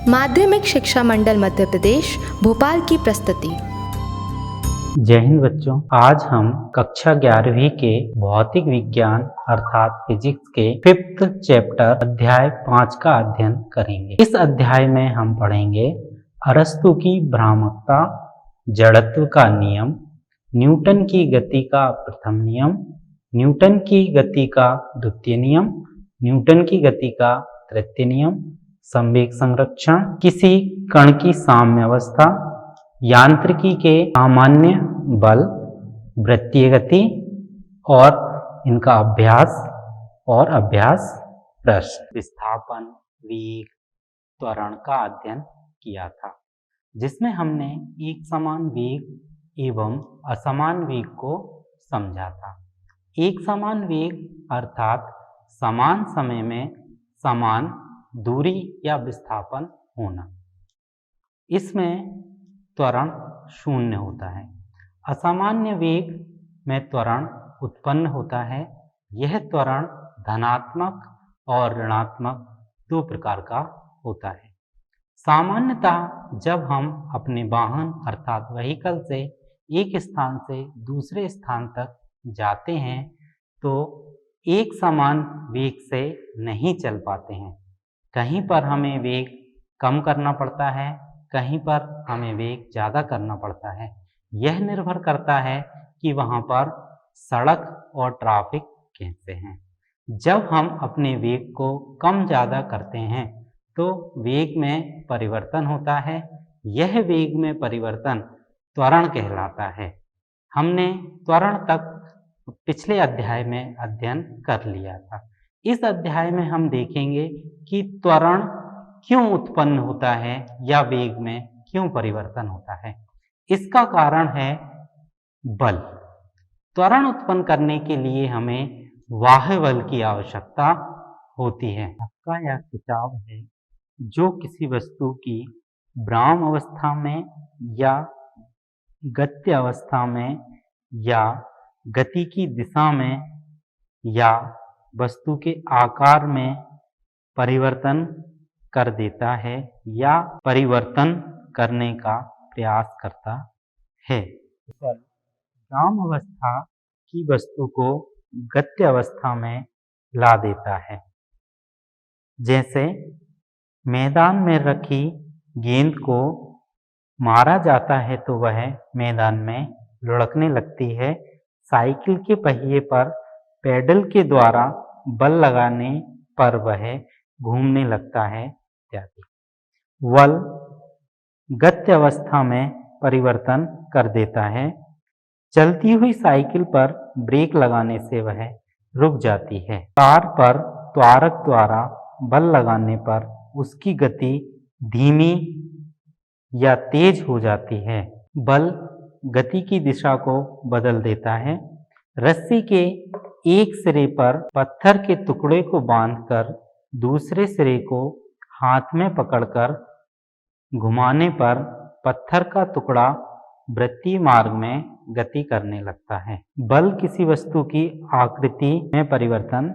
माध्यमिक शिक्षा मंडल मध्य प्रदेश भोपाल की प्रस्तुति। जय हिंद बच्चों, आज हम कक्षा 11वीं के भौतिक विज्ञान अर्थात फिजिक्स के 5th चैप्टर अध्याय 5 का अध्ययन करेंगे। इस अध्याय में हम पढ़ेंगे अरस्तु की भ्रामकता, जड़त्व का नियम, न्यूटन की गति का प्रथम नियम, न्यूटन की गति का द्वितीय नियम, न्यूटन की गति का तृतीय नियम, संवेग संरक्षण, किसी कण की साम्यावस्था, यांत्रिकी के सामान्य बल, वृत्तीय गति और इनका अभ्यास प्रश्न। विस्थापन, वेग, त्वरण का अध्ययन किया था, जिसमें हमने एक समान वेग एवं असमान वेग को समझा था। एक समान वेग अर्थात समान समय में समान दूरी या विस्थापन होना, इसमें त्वरण शून्य होता है। असामान्य वेग में त्वरण उत्पन्न होता है। यह त्वरण धनात्मक और ऋणात्मक दो प्रकार का होता है। सामान्यतः जब हम अपने वाहन अर्थात व्हीकल से एक स्थान से दूसरे स्थान तक जाते हैं तो एक समान वेग से नहीं चल पाते हैं। कहीं पर हमें वेग कम करना पड़ता है, कहीं पर हमें वेग ज़्यादा करना पड़ता है। यह निर्भर करता है कि वहाँ पर सड़क और ट्रैफिक कैसे हैं। जब हम अपने वेग को कम ज़्यादा करते हैं तो वेग में परिवर्तन होता है। यह वेग में परिवर्तन त्वरण कहलाता है। हमने त्वरण तक पिछले अध्याय में अध्ययन कर लिया था। इस अध्याय में हम देखेंगे कि त्वरण क्यों उत्पन्न होता है या वेग में क्यों परिवर्तन होता है। इसका कारण है बल। त्वरण उत्पन्न करने के लिए हमें बाह्य बल की आवश्यकता होती है। धक्का या खिंचाव है जो किसी वस्तु की विराम अवस्था में या गत्य अवस्था में या गति की दिशा में या वस्तु के आकार में परिवर्तन कर देता है या परिवर्तन करने का प्रयास करता है। विराम अवस्था की वस्तु को गत्य अवस्था में ला देता है। जैसे मैदान में रखी गेंद को मारा जाता है तो वह मैदान में लुढ़कने लगती है। साइकिल के पहिए पर पैडल के द्वारा बल लगाने पर वह घूमने लगता है इत्यादि। बल गत्य अवस्था में परिवर्तन कर देता है। चलती हुई साइकिल पर ब्रेक लगाने से वह रुक जाती है। कार पर त्वरक द्वारा बल लगाने पर उसकी गति धीमी या तेज हो जाती है। बल गति की दिशा को बदल देता है। रस्सी के एक सिरे पर पत्थर के टुकड़े को बांधकर दूसरे सिरे को हाथ में पकड़कर घुमाने पर पत्थर का टुकड़ा वृत्तीय मार्ग में गति करने लगता है। बल किसी वस्तु की आकृति में परिवर्तन,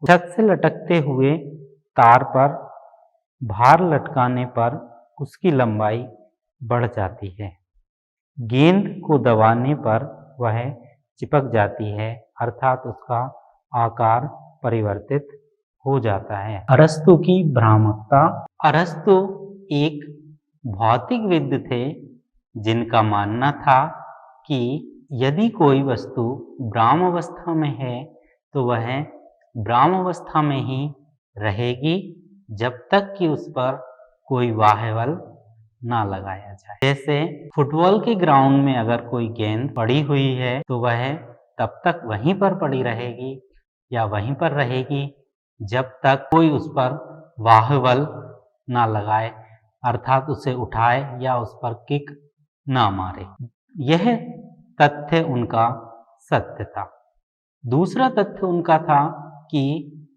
छत से लटकते हुए तार पर भार लटकाने पर उसकी लंबाई बढ़ जाती है। गेंद को दबाने पर वह चिपक जाती है अर्थात उसका आकार परिवर्तित हो जाता है। अरस्तु की भ्रामकता। अरस्तु एक भौतिकविद थे जिनका मानना था कि यदि कोई वस्तु विराम अवस्था में है तो वह विराम अवस्था में ही रहेगी जब तक कि उस पर कोई बाह्य बल ना लगाया जाए। जैसे फुटबॉल के ग्राउंड में अगर कोई गेंद पड़ी हुई है तो वह तब तक वहीं पर पड़ी रहेगी या वहीं पर रहेगी जब तक कोई उस पर बाह्य बल ना लगाए अर्थात उसे उठाए या उस पर किक ना मारे। यह तथ्य उनका सत्य था। दूसरा तथ्य उनका था कि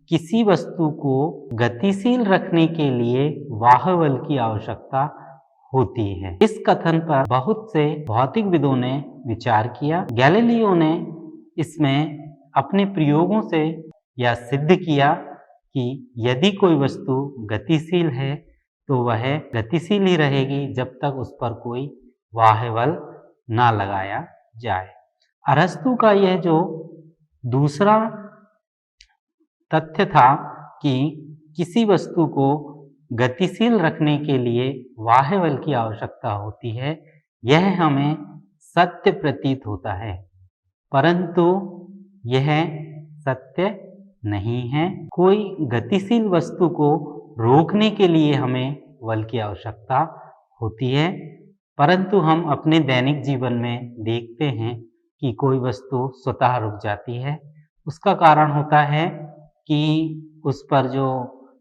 किसी वस्तु को गतिशील रखने के लिए बाह्य बल की आवश्यकता होती है। इस कथन पर बहुत से भौतिकविदों ने विचार किया। गैलीलियो ने इसमें अपने प्रयोगों से यह सिद्ध किया कि यदि कोई वस्तु गतिशील है तो वह गतिशील ही रहेगी जब तक उस पर कोई बाह्य बल ना लगाया जाए। अरस्तु का यह जो दूसरा तथ्य था कि किसी वस्तु को गतिशील रखने के लिए बाह्य बल की आवश्यकता होती है, यह हमें सत्य प्रतीत होता है, परंतु यह सत्य नहीं है। कोई गतिशील वस्तु को रोकने के लिए हमें बल की आवश्यकता होती है, परंतु हम अपने दैनिक जीवन में देखते हैं कि कोई वस्तु स्वतः रुक जाती है। उसका कारण होता है कि उस पर जो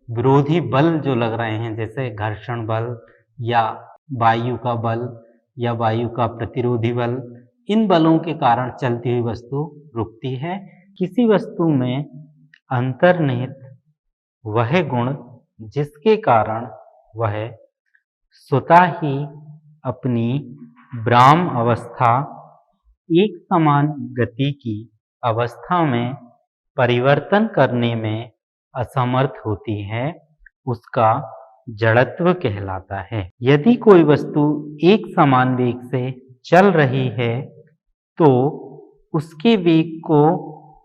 विरोधी बल जो लग रहे हैं, जैसे घर्षण बल या वायु का बल या वायु का प्रतिरोधी बल, इन बलों के कारण चलती हुई वस्तु रुकती है। किसी वस्तु में अंतर्निहित वह गुण जिसके कारण वह स्वतः ही अपनी विराम अवस्था एक समान गति की अवस्था में परिवर्तन करने में असमर्थ होती है, उसका जड़त्व कहलाता है। यदि कोई वस्तु एक समान वेग से चल रही है तो उसके वेग को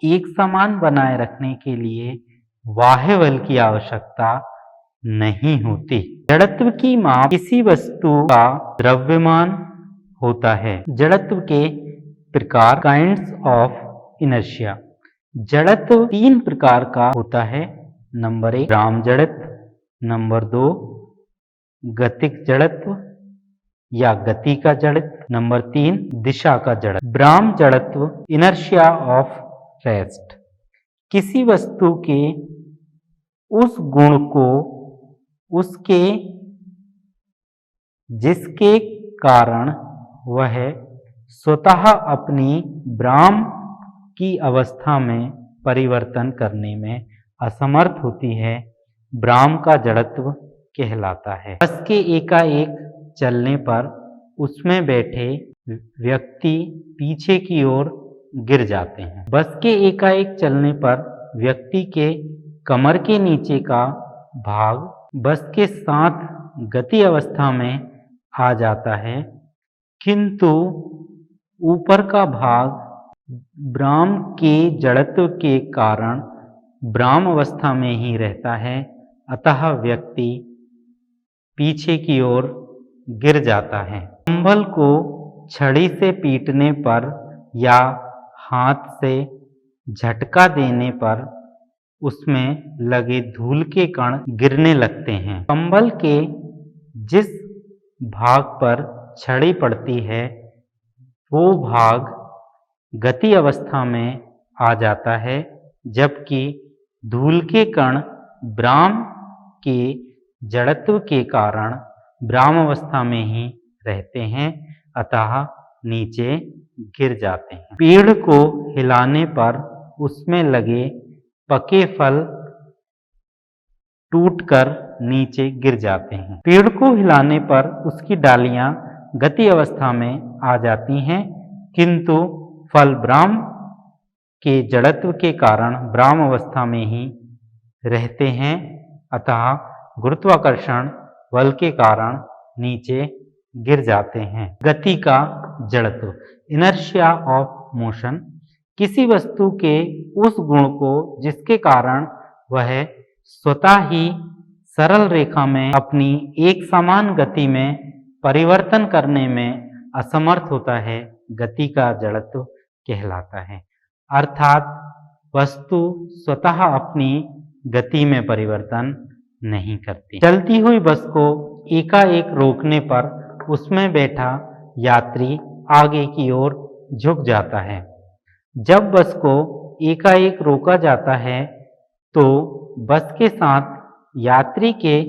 एक समान बनाए रखने के लिए बाह्य बल की आवश्यकता नहीं होती। जड़त्व की माप किसी वस्तु का द्रव्यमान होता है। जड़त्व के प्रकार, काइंड्स ऑफ इनर्शिया। जड़त्व 3 प्रकार का होता है। नंबर 1 विराम जड़त्व, नंबर 2 गतिक जड़त्व या गति का जड़त्व, नंबर 3 दिशा का जड़त्व। विराम जड़त्व, इनर्शिया ऑफ रेस्ट, किसी वस्तु के उस गुण को उसके जिसके कारण वह स्वतः अपनी विराम की अवस्था में परिवर्तन करने में असमर्थ होती है, विराम का जड़त्व कहलाता है। बस के एकाएक चलने पर उसमें बैठे व्यक्ति पीछे की ओर गिर जाते हैं। बस के एकाएक चलने पर व्यक्ति के कमर के नीचे का भाग बस के साथ गति अवस्था में आ जाता है, किंतु ऊपर का भाग विराम के जड़त्व के कारण विराम अवस्था में ही रहता है, अतः व्यक्ति पीछे की ओर गिर जाता है। कंबल को छड़ी से पीटने पर या हाथ से झटका देने पर उसमें लगे धूल के कण गिरने लगते हैं। कंबल के जिस भाग पर छड़ी पड़ती है वो भाग गति अवस्था में आ जाता है, जबकि धूल के कण विराम के जड़त्व के कारण विराम अवस्था में ही रहते हैं, अतः नीचे गिर जाते हैं। पेड़ को हिलाने पर उसमें लगे पके फल टूटकर नीचे गिर जाते हैं। पेड़ को हिलाने पर उसकी डालियां गति अवस्था में आ जाती हैं, किंतु फल विराम के जड़त्व के कारण विराम अवस्था में ही रहते हैं, अतः गुरुत्वाकर्षण बल के कारण नीचे गिर जाते हैं। गति का जड़त्व, इनर्शिया ऑफ मोशन, किसी वस्तु के उस गुण को जिसके कारण वह स्वतः ही सरल रेखा में अपनी एक समान गति में परिवर्तन करने में असमर्थ होता है, गति का जड़त्व कहलाता है। अर्थात वस्तु स्वतः अपनी गति में परिवर्तन नहीं करती। चलती हुई बस को एकाएक रोकने पर उसमें बैठा यात्री आगे की ओर झुक जाता है। जब बस को एकाएक रोका जाता है तो बस के साथ यात्री के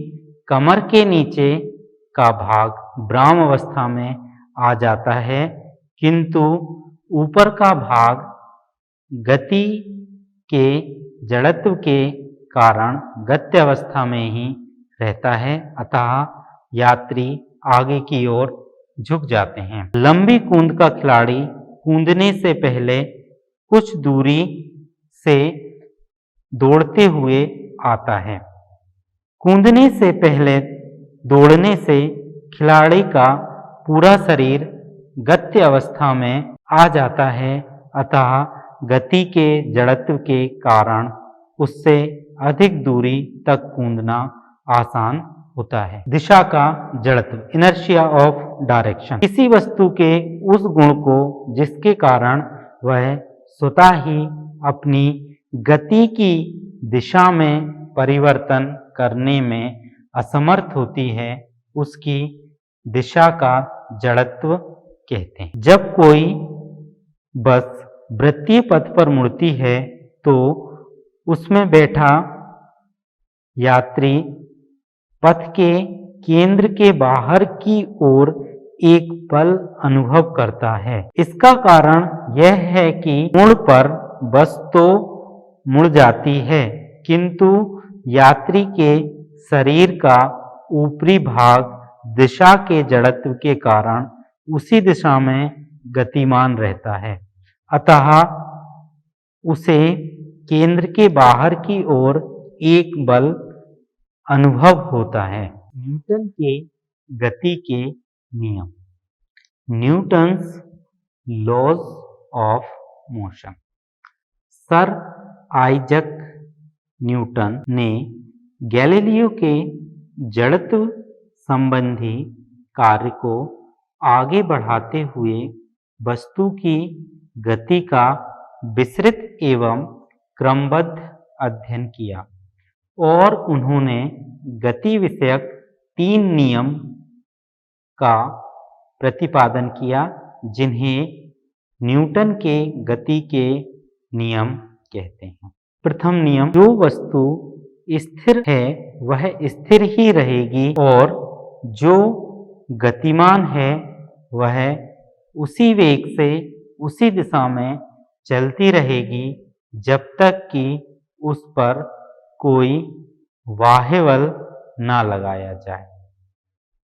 कमर के नीचे का भाग विराम अवस्था में आ जाता है, किंतु ऊपर का भाग गति के जड़त्व के कारण गत्य अवस्था में ही रहता है, अतः यात्री आगे की ओर झुक जाते हैं। लंबी कूद का खिलाड़ी कूदने से पहले कुछ दूरी से दौड़ते हुए आता है। कूदने से पहले दौड़ने से खिलाड़ी का पूरा शरीर गत्य अवस्था में आ जाता है, अतः गति के जड़त्व के कारण उससे अधिक दूरी तक कूदना आसान होता है। दिशा का जड़त्व, इनर्शिया ऑफ डायरेक्शन, किसी वस्तु के उस गुण को जिसके कारण वह स्वतः ही अपनी गति की दिशा में परिवर्तन करने में असमर्थ होती है, उसकी दिशा का जड़त्व कहते हैं। जब कोई बस वृत्तीय पथ पर मुड़ती है तो उसमें बैठा यात्री पथ के केंद्र के बाहर की ओर एक बल अनुभव करता है। इसका कारण यह है कि मोड़ पर बस तो मुड़ जाती है, किंतु यात्री के शरीर का ऊपरी भाग दिशा के जड़त्व के कारण उसी दिशा में गतिमान रहता है, अतः उसे केंद्र के बाहर की ओर एक बल अनुभव होता है। न्यूटन के गति के नियम, Newton's laws of motion. Sir Isaac Newton ने गैलीलियो के जड़त्व संबंधी कार्य को आगे बढ़ाते हुए वस्तु की गति का विस्तृत एवं क्रमबद्ध अध्ययन किया और उन्होंने गति विषयक 3 नियम का प्रतिपादन किया, जिन्हें न्यूटन के गति के नियम कहते हैं। प्रथम नियम, जो वस्तु स्थिर है वह स्थिर ही रहेगी और जो गतिमान है वह उसी वेग से उसी दिशा में चलती रहेगी जब तक कि उस पर कोई बाह्य बल ना लगाया जाए।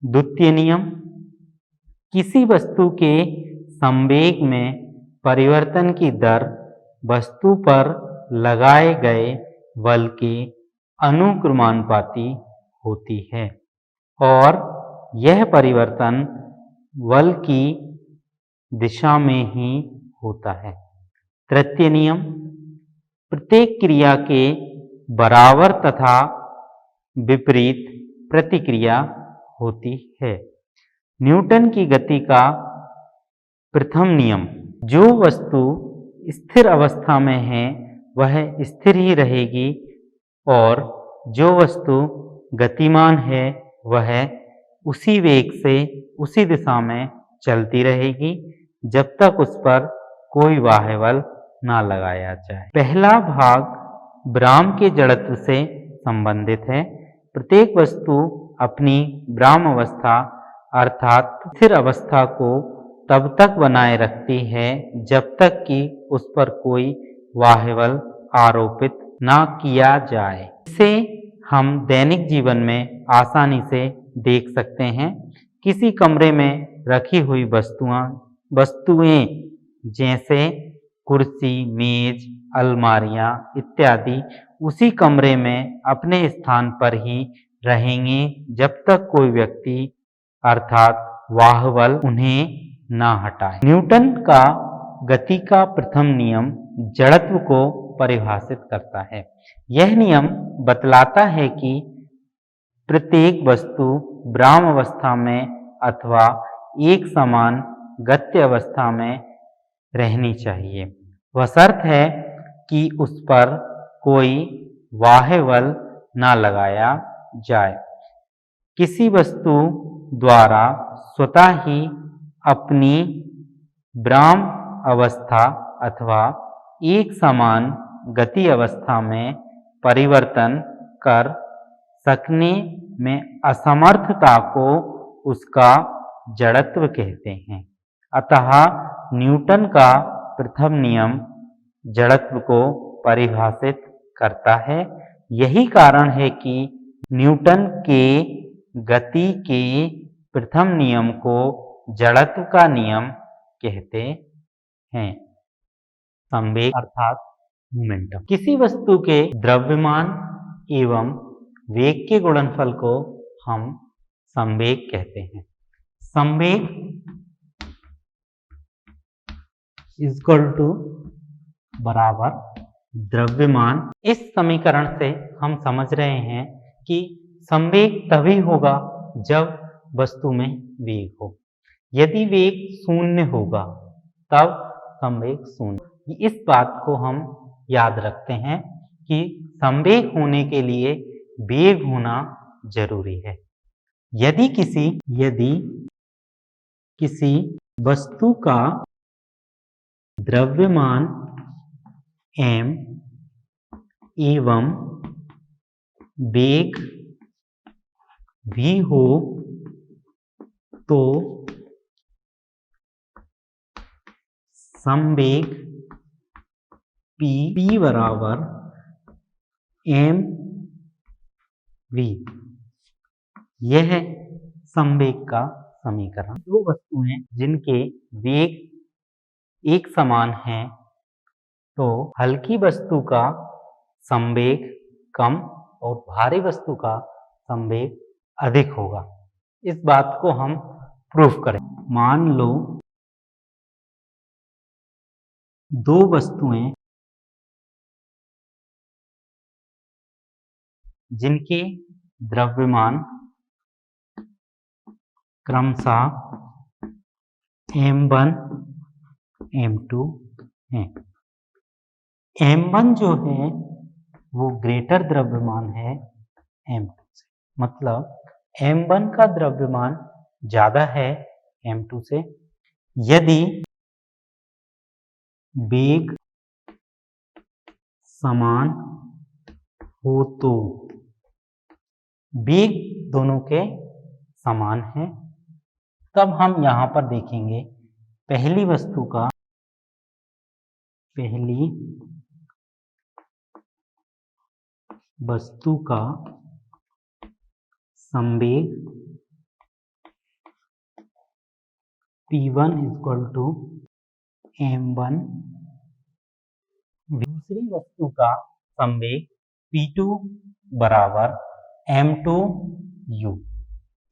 द्वितीय नियम, किसी वस्तु के संवेग में परिवर्तन की दर वस्तु पर लगाए गए बल के अनुक्रमानुपाती होती है और यह परिवर्तन बल की दिशा में ही होता है। तृतीय नियम, प्रत्येक क्रिया के बराबर तथा विपरीत प्रतिक्रिया होती है। न्यूटन की गति का प्रथम नियम, जो वस्तु स्थिर अवस्था में है वह स्थिर ही रहेगी और जो वस्तु गतिमान है वह उसी वेग से उसी दिशा में चलती रहेगी जब तक उस पर कोई बाह्य बल ना लगाया जाए। पहला भाग ब्राह्म के जड़त्व से संबंधित है। प्रत्येक वस्तु अपनी ब्राह्म अवस्था अर्थात स्थिर अवस्था को तब तक बनाए रखती है जब तक कि उस पर कोई बाह्य बल आरोपित ना किया जाए। इसे हम दैनिक जीवन में आसानी से देख सकते हैं। किसी कमरे में रखी हुई वस्तुएं जैसे कुर्सी, मेज, अलमारियां इत्यादि उसी कमरे में अपने स्थान पर ही रहेंगे जब तक कोई व्यक्ति अर्थात बाह्य बल उन्हें ना हटाए। न्यूटन का गति का प्रथम नियम जड़त्व को परिभाषित करता है। यह नियम बतलाता है कि प्रत्येक वस्तु ब्राह्म अवस्था में अथवा एक समान गत्य अवस्था में रहनी चाहिए। वह शर्त है कि उस पर कोई बाह्य बल ना लगाया जाए। किसी वस्तु द्वारा स्वतः ही अपनी ब्राह्म अवस्था अथवा एक समान गति अवस्था में परिवर्तन कर सकने में असमर्थता को उसका जड़त्व कहते हैं। अतः न्यूटन का प्रथम नियम जड़त्व को परिभाषित करता है। यही कारण है कि न्यूटन के गति के प्रथम नियम को जड़त्व का नियम कहते हैं। संवेग अर्थात मोमेंटम, किसी वस्तु के द्रव्यमान एवं वेग के गुणनफल को हम संवेग कहते हैं। संवेग इक्वल टू बराबर द्रव्यमान। इस समीकरण से हम समझ रहे हैं कि संवेग तभी होगा जब वस्तु में वेग हो। यदि वेग शून्य होगा तब संवेग शून्य। इस बात को हम याद रखते हैं कि संवेग होने के लिए वेग होना जरूरी है। यदि किसी वस्तु का द्रव्यमान m एवं वेग v हो तो संवेग p बराबर mv। यह है संवेग का समीकरण। दो वस्तुएं जिनके वेग एक समान हैं तो हल्की वस्तु का संवेग कम और भारी वस्तु का संवेग अधिक होगा। इस बात को हम प्रूफ करें। मान लो दो वस्तुएं जिनके द्रव्यमान क्रमशः m1 m2 हैं। m1 जो है वो ग्रेटर द्रव्यमान है m2 से, मतलब m1 का द्रव्यमान ज्यादा है m2 से। यदि वेग समान हो तो वेग दोनों के समान हैं, तब हम यहां पर देखेंगे पहली वस्तु का संवेग p1 इक्वल टू m1, दूसरी वस्तु का संवेग p2 बराबर m2u।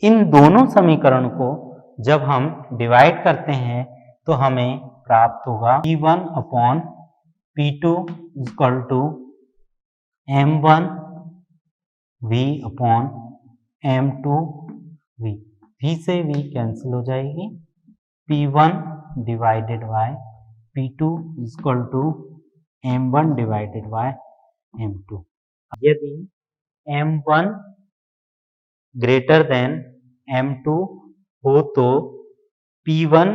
इन दोनों समीकरण को जब हम डिवाइड करते हैं तो हमें प्राप्त होगा p1 upon p2 equal to m1 v upon m2 v। v से v कैंसिल हो जाएगी। p1 divided by p2 equal to m1 divided by m2। यदि m1 ग्रेटर देन m2 हो तो p1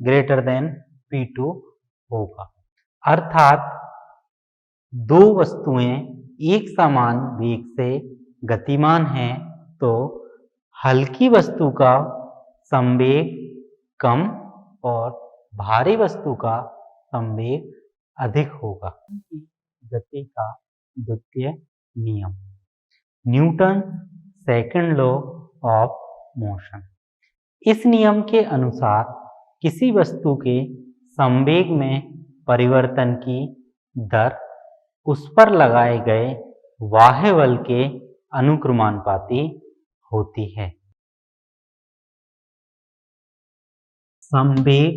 ग्रेटर देन p2 होगा। अर्थात दो वस्तुएं एक समान वेग से गतिमान हैं तो हल्की वस्तु का संवेग कम और भारी वस्तु का संवेग अधिक होगा। गति का द्वितीय नियम, Newton second law of motion. इस नियम के अनुसार किसी वस्तु के संवेग में परिवर्तन की दर उस पर लगाए गए बाह्य बल के अनुक्रमानुपाती होती है। संवेग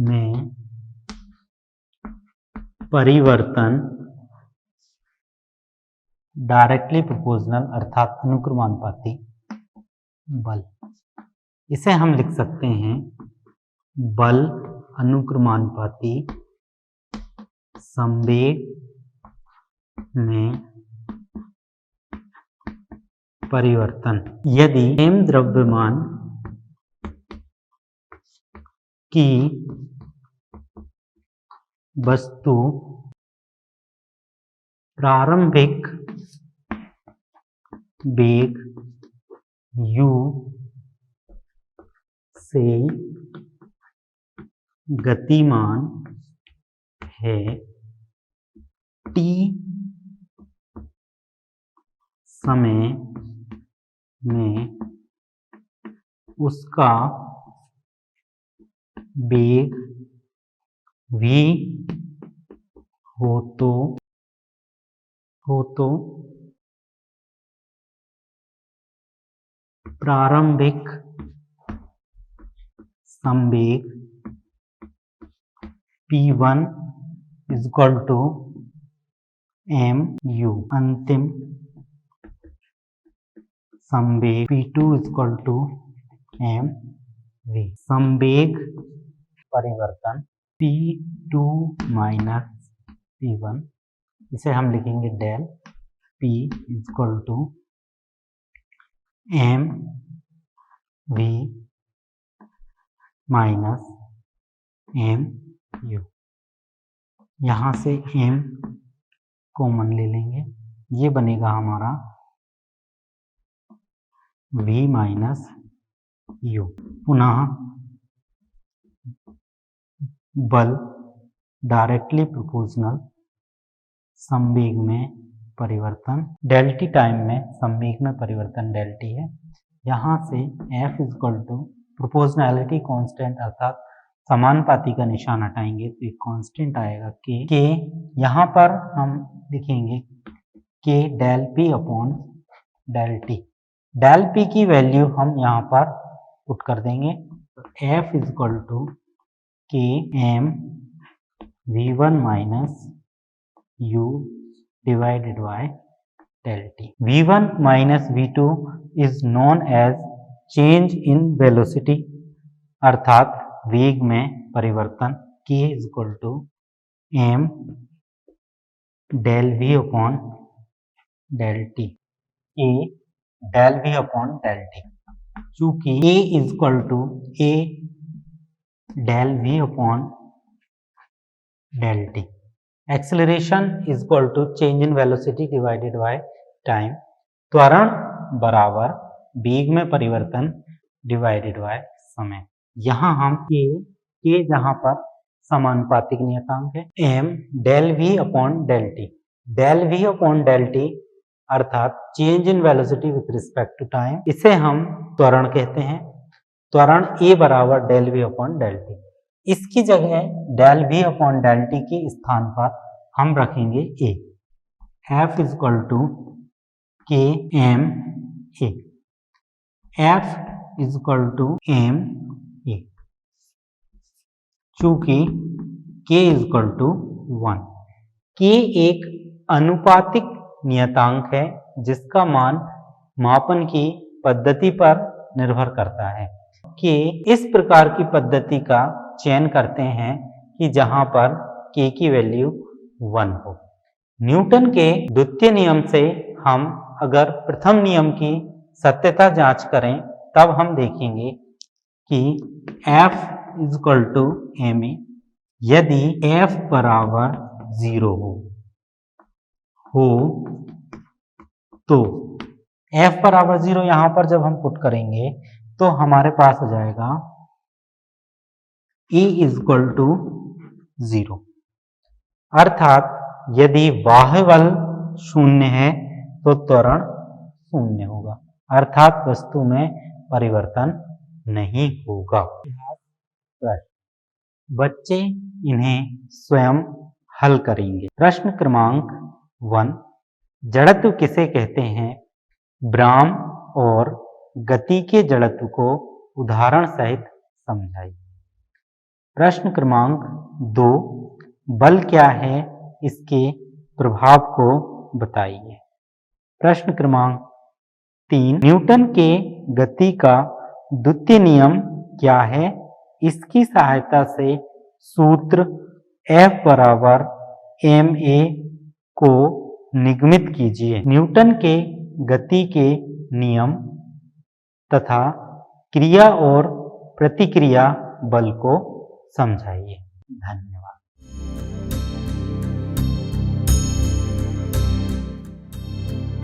में परिवर्तन डायरेक्टली प्रोपोर्शनल अर्थात अनुक्रमानुपाती बल। इसे हम लिख सकते हैं बल अनुक्रमानुपाती संवेग में परिवर्तन। यदि m द्रव्यमान की वस्तु प्रारंभिक वेग u से गतिमान है, t समय में उसका वेग v हो तो प्रारंभिक संवेग P1 is equal to mu, अंतिम संवेग P2 is equal to mv। संवेग परिवर्तन P2 माइनस P1, इसे हम लिखेंगे del P is equal to mv minus mu। यहाँ से m कॉमन ले लेंगे, ये बनेगा हमारा v माइनस u। पुनः बल डायरेक्टली प्रोपोर्शनल संवेग में परिवर्तन डेल टी, टाइम में संवेग में परिवर्तन डेल टी है। यहाँ से F is equal to proportionality constant अर्थात समानुपाती का निशान हटाएंगे तो एक कांस्टेंट आएगा के यहाँ पर हम लिखेंगे K del P upon del T. Del P की वैल्यू हम यहाँ पर पुट कर देंगे, तो F इज इक्वल टू के M V1 minus U divided by del T. V1 minus V2 is known as change in velocity अर्थात वेग में परिवर्तन k is equal to m del v upon del T, a del v upon del T. चूंकि a is equal to a del v upon del T, acceleration is equal to change in velocity divided by time, त्वरण बराबर वेग में परिवर्तन divided by समय। यहाँ हम के जहाँ पर समानुपातिक नियतांक है m del v upon del T, del v upon del t अर्थात change in velocity with respect to time, इसे हम त्वरण कहते हैं। त्वरण a बराबर del v upon del t. इसकी जगह del v upon del t के स्थान पर हम रखेंगे a। F is equal to के m a, F is equal to m a. चूंकि k is equal to 1, k एक अनुपातिक नियतांक है जिसका मान मापन की पद्धति पर निर्भर करता है। k इस प्रकार की पद्धति का चयन करते हैं कि जहां पर k की वैल्यू 1 हो। न्यूटन के द्वितीय नियम से हम अगर प्रथम नियम की सत्यता जांच करें तब हम देखेंगे कि F is equal to ma यदि F बराबर 0 हो तो F बराबर 0 यहाँ पर जब हम पुट करेंगे तो हमारे पास आ जाएगा E इज इक्वल टू 0, अर्थात यदि बाह्य बल 0 है तो त्वरण 0 होगा, अर्थात वस्तु में परिवर्तन नहीं होगा। बच्चे इन्हें स्वयं हल करेंगे। प्रश्न क्रमांक 1, जड़त्व किसे कहते हैं? ब्राम और गति के जड़त्व को उदाहरण सहित समझाइए। प्रश्न क्रमांक 2, बल क्या है, इसके प्रभाव को बताइए। प्रश्न क्रमांक 3, न्यूटन के गति का द्वितीय नियम क्या है, इसकी सहायता से सूत्र F बराबर ma को निगमित कीजिए। न्यूटन के गति के नियम तथा क्रिया और प्रतिक्रिया बल को समझाइए। धन्यवाद।